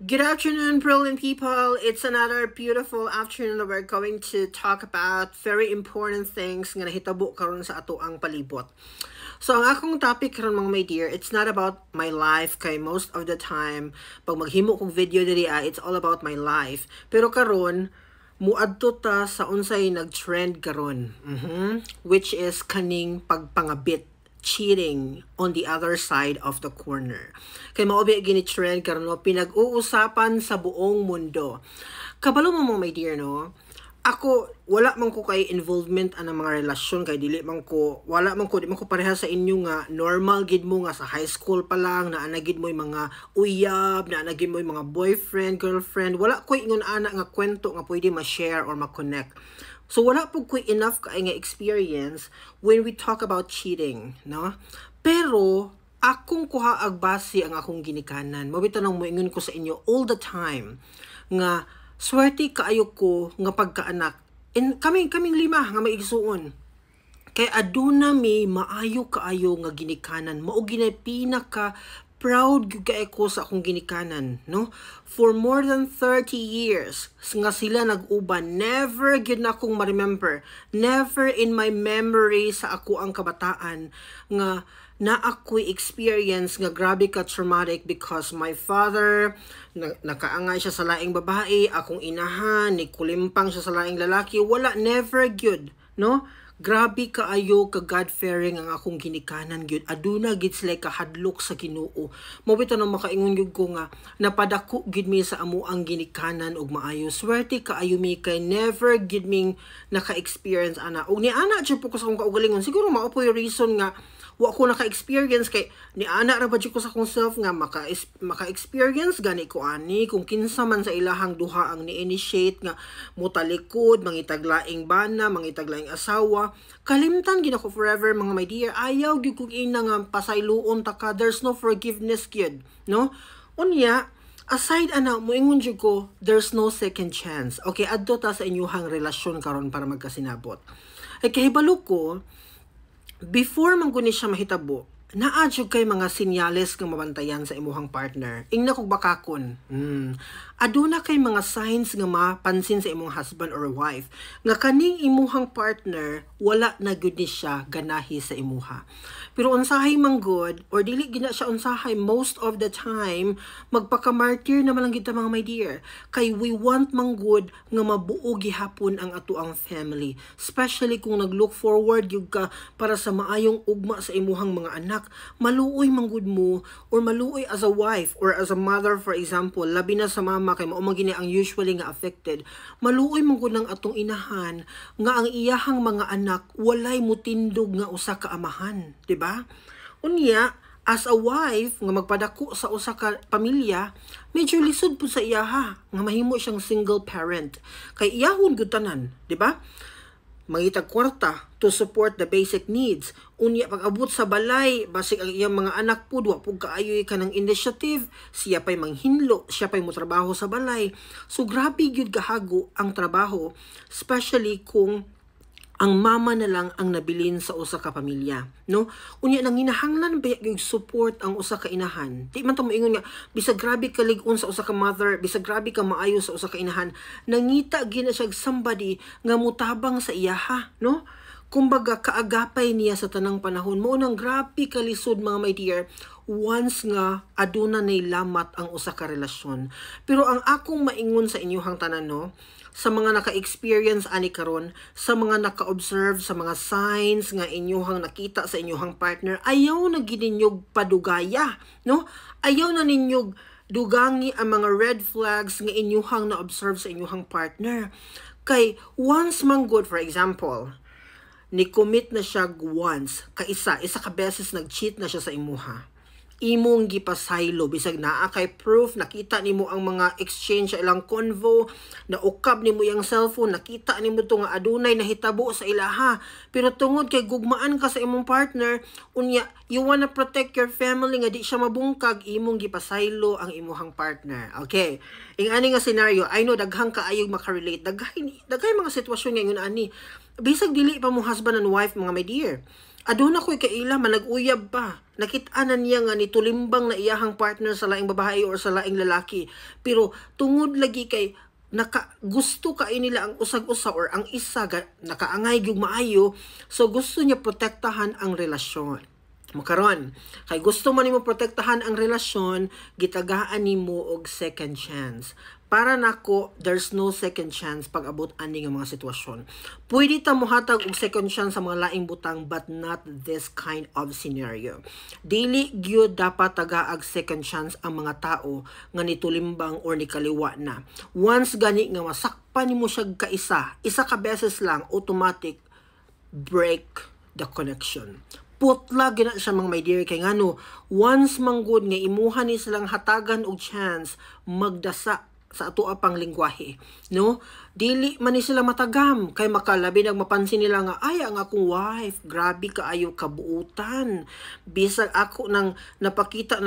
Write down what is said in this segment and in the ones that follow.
Good afternoon, brilliant people. It's another beautiful afternoon that we're going to talk about very important things nga nahitabo karon sa ato ang palibot. So, ang akong topic karon mga my dear, it's not about my life kay most of the time pag maghimo kong video diri it's all about my life. Pero karon muadto ta sa unsay nag-trend karon. Which is kaning pagpangabit, cheating on the other side of the corner. Kay maobi gini-trend karon no, pinag-uusapan sa buong mundo. Kabalo mo my dear no, ako wala man ko kay involvement anang mga relasyon kay dili man ko di man ko pareha sa inyo nga normal gid mo nga sa high school pa lang na anagid mo yung mga uyab, na anagid mo yung mga boyfriend, girlfriend, wala ko ingon ana nga kwento nga pwede ma-share or ma-connect. So, wala po ko enough ka nga experience when we talk about cheating, no? Pero, akong kuha agbasi ang akong ginikanan. Mabitanong mo ingon ko sa inyo all the time nga swerte kaayo ko nga pagkaanak. And kaming lima nga maigsuon. Kay aduna mi maayo kaayo nga ginikanan. Mao ginay pinaka proud gyud kay ko sa akong ginikanan, no? For more than 30 years nga sila nag-uban, never gyud na akong ma-remember, never in my memory sa ako ang kabataan nga na ako'y experience nga grabe ka traumatic because my father nakaangay siya sa laing babae, akong inahan ni kulimpang siya sa laing lalaki, wala, never gyud, no? Grabe kaayo ka God-fearing ang akong ginikanan gyud. Aduna gid sila kahadlok sa Ginoo. Mabito na makaingon gyud ko nga napadako gid mi sa amo ang ginikanan og maayo. Swerte kaayo mi kay never gid ming naka-experience ana. Og ni ana jud po ko sa akong kaugalingon. Siguro mao po yung reason nga wa ko naka-experience kay ni ana ra ba jud ko sa akong self nga maka-experience gani ko ani kung kinsa man sa ilahang duha ang ni-initiate nga mutalikod, mangitaglaing bana, mangitaglaing asawa. Kalimtan gid ako forever mga my dear. Ayaw gyud kog ina nga pasayloon ta ka. There's no forgiveness gyud, no? Unya, aside ana moingon jud ko, there's no second chance. Okay, adto ta sa inyuhang relasyon karon para magkasinabot. Ay kahibalo ko, before man guni siya mahitabo, naa jud kay mga sinyales nga mabantayan sa imuhang partner. Ingna kog bakakon. Aduna kay mga signs nga mapansin sa imong husband or wife nga kaning imuhang partner wala na gyud ni siya ganahi sa imuha. Pero unsahay man good or dili gina siya unsahay most of the time, magpaka-martyr naman lang kita mga my dear. Kay we want man good nga mabuo gihapon ang ato ang family. Especially kung nag-look forward gyud ka para sa maayong ugma sa imuhang mga anak. Maluoy man good mo or maluoy as a wife or as a mother for example, labi na sa mama kay mao man gini ang usually nga affected. Maluoy man good ng atong inahan nga ang iyahang mga anak walay mutindog nga usa ka amahan, di ba? Unya, as a wife nga magpadako sa usa ka pamilya, medyo lisod po sa iyaha nga mahimo siyang single parent. Kay iyahon gyud tanan, di ba? Mangitag kwarta to support the basic needs. Unya pag-abot sa balay, basig ang iyang mga anak po, wa po kaayoy ka ng initiative, siya pa'y manghinlo, siya pa'y motrabaho sa balay. So grabe gyud kahago ang trabaho, especially kung ang mama na lang ang nabilin sa usa ka pamilya, no? Unya nang hinahanglan ba yung support ang usa ka inahan? Di man ta moingon nga bisag grabe ka lig-on sa usa ka mother, bisag grabe ka maayo sa usa ka inahan, nangita gina siya somebody nga mutabang sa iyaha, no? Kumbaga kaagapay niya sa tanang panahon. Mo nang grabe ka lisod mga my dear once nga aduna nay lamat ang usa ka relasyon. Pero ang akong maingon sa inyong tanan no, sa mga naka-experience ani karon, sa mga naka-observe sa mga signs nga inyuhang nakita sa inyuhang partner, ayaw na gininyog padugaya, no? Ayaw na ninyog dugangi ang mga red flags nga inyuhang na-observe sa inyuhang partner. Kay once man good, for example, ni-commit na siya once, isa ka beses nag-cheat na siya sa imuha. Imong gipasaylo bisag naa kay proof, nakita nimo ang mga exchange sa ilang convo, naukab nimo yang cellphone, nakita nimo to nga adunay nahitabo sa ilaha. Pero tungod kay gugmaan ka sa imong partner, unya you wanna protect your family nga di siya mabungkag, imong gipasaylo ang imuhang partner. Okay, ing ani nga scenario, I know daghang kaayog makarelate, daghay mga sitwasyon nga ingon ani. Bisag dili pa mo husband and wife mga my dear, Aduna ko'y kaila manag-uyab pa. Nakita na niya nga nitulimbang na iyahang partner sa laing babae or sa laing lalaki. Pero tungod lagi kay gusto ka nila ang usag-usa or ang isa nakaangay gyud maayo, so gusto niya protektahan ang relasyon. Makaron, kay gusto man nimo protektahan ang relasyon, gitagaan nimo og second chance. Para nako, there's no second chance pag abot ani nga mga sitwasyon. Pwede ta mohatag og second chance sa mga laing butang, but not this kind of scenario. Dili gyud dapat tagaag second chance ang mga tao nga nitulimbang or nikaliwa na. Once gani nga masakpan nimo siya isa ka beses lang, automatic break the connection. Putla gina siya mga my dear, kay ngano once manggod nga imuha ni silang hatagan og chance magdasa sa ato pang lingwahe, no? Dili man ni sila matagam kay makalabi nag mapansin nila nga ay ang akong wife grabe kaayo kabuutan, bisag ako nang nakita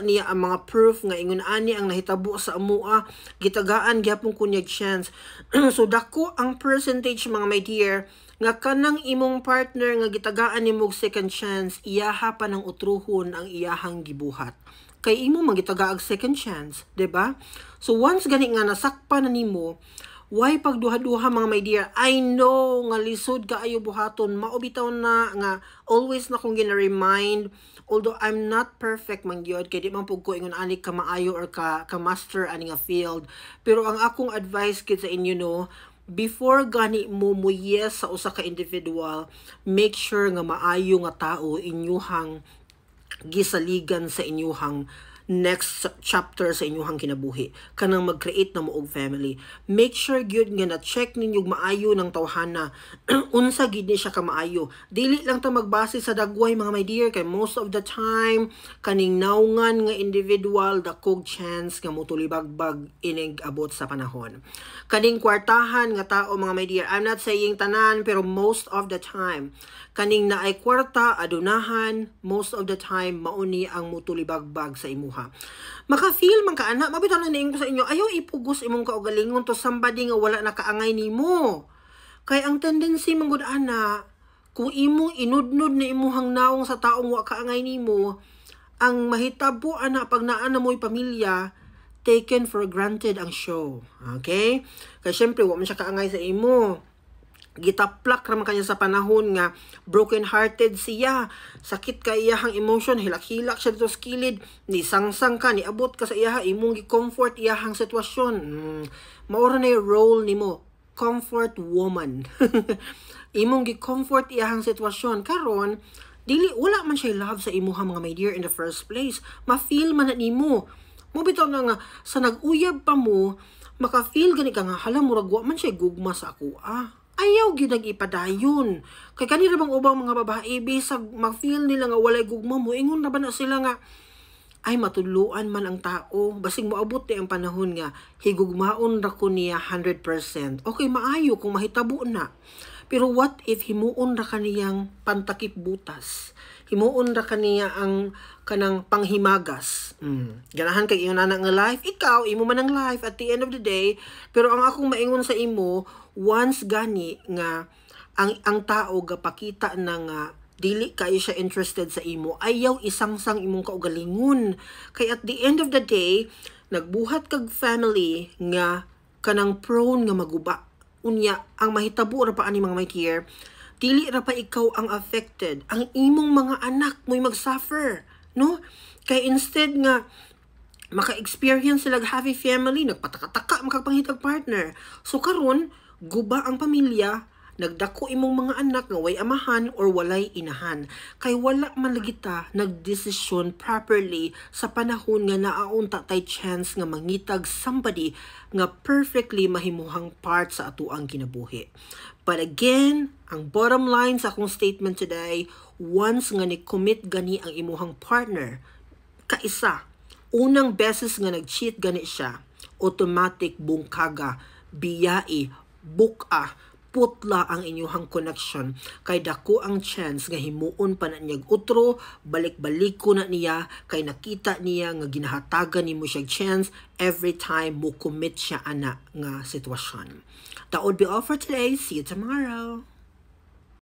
niya ang mga proof nga ingon ani ang nahitabo sa amua, gitagaan gyapon ko niya chance. So dako ang percentage mga my dear nga kanang imong partner nga gitagaan nimo second chance, iyaha pa ng utruhon ang iyahang gibuhat. Kay imo magitagaag second chance, 'di ba? So once gani nga nasakpan na nimo, why pagduha-duha mga my dear? I know nga lisod kaayo buhaton, maobitaw na nga always na kong gina-remind, although I'm not perfect man gyud kay di man pug ko ingon ani ka maayo or ka master ani nga field, pero ang akong advice kid sa inyo no, before gani mo yes sa usa ka individual, make sure nga maayo nga tao inyuhang gisaligan sa inyuhang next chapter sa inyuhang kinabuhi, kanang mag-create na mo og family. Make sure gyud nga na-check ninyo maayo ng tawhana unsa gid ni siya ka maayo. Dili lang ta magbase sa dagway mga my dear, kay most of the time kaning naungan nga individual dakog chance nga motulibagbag inig abot sa panahon. Kaning kwartahan nga tao mga my dear, I'm not saying tanan pero most of the time kaning naay kwarta adunahan, most of the time mauni ang motulibagbag sa imuha. Maka-feel man ka ana, mabitaw na niing ko sa inyo, ayaw ipugos imong kaugalingon to somebody nga wala nakaangay nimo. Kay ang tendency man gud ana, kung imong inudnod na imuhang naong sa taong wa kaangay nimo, ang mahitabo ana pag naa na mo'y pamilya, taken for granted ang show. Okay? Kaya syempre wa man siya kaangay sa imo. Gitaplak raman kanya sa panahon nga broken hearted siya, sakit ka iyahang emotion, hilak-hilak siya dito sa kilid, ni sangsang ka, ni abot ka sa iyaha, imong gi-comfort iyahang sitwasyon. Maura na yung role nimo, comfort woman. Imong gi-comfort iyahang sitwasyon. Karon dili wala man siya love sa imuha mga my dear in the first place. Ma-feel man na nimo. Mo bitaw na nga sa nag-uyab pa mo, maka-feel gani ka nga hala murag wa man siya gugma sa ako. Ayaw gyud ipadayon. Kay kanira bang ubang mga babae bisag mag-feel nila nga walay gugma mo, ingon na ba na sila nga ay matuluan man ang tao, basig moabot ang panahon nga higugmaon ra ko niya 100%. Okay, maayo kung mahitabo na. Pero what if himuon ra kaniyang pantakip butas? Himuon ra kaniya ang kanang panghimagas. Ganahan kay iyo na nga life, ikaw imo man ang life at the end of the day. Pero ang akong maingon sa imo, once gani nga ang tao gapakita na nga dili kayo siya interested sa imo, ayaw isang-sang imong kaugalingon. Kay at the end of the day, nagbuhat kag family nga kanang prone nga maguba. Unya, ang mahitabo ra pa ani mga my dear, dili ra pa ikaw ang affected, ang imong mga anak mo'y mag-suffer, no? Kay instead nga maka-experience sila happy family, nagpataka-taka makagpanghitag partner. So karon guba ang pamilya, nagdako imong mga anak nga way amahan or walay inahan. Kay wala man lagi ta nagdesisyon properly sa panahon nga naaunta tay chance nga mangitag somebody nga perfectly mahimuhang part sa atuang kinabuhi. But again, ang bottom line sa akong statement today, once nga ni-commit gani ang imuhang partner, kaisa, unang beses nga nag-cheat gani siya, automatic bungkaga, biyai, buka, putla ang inyuhang connection, kay dako ang chance nga himuon pa na niyag utro, balik-balik ko na niya, kay nakita niya nga ginahatagan ni mo siya chance every time mo commit siya ana nga sitwasyon. That would be all for today. See you tomorrow.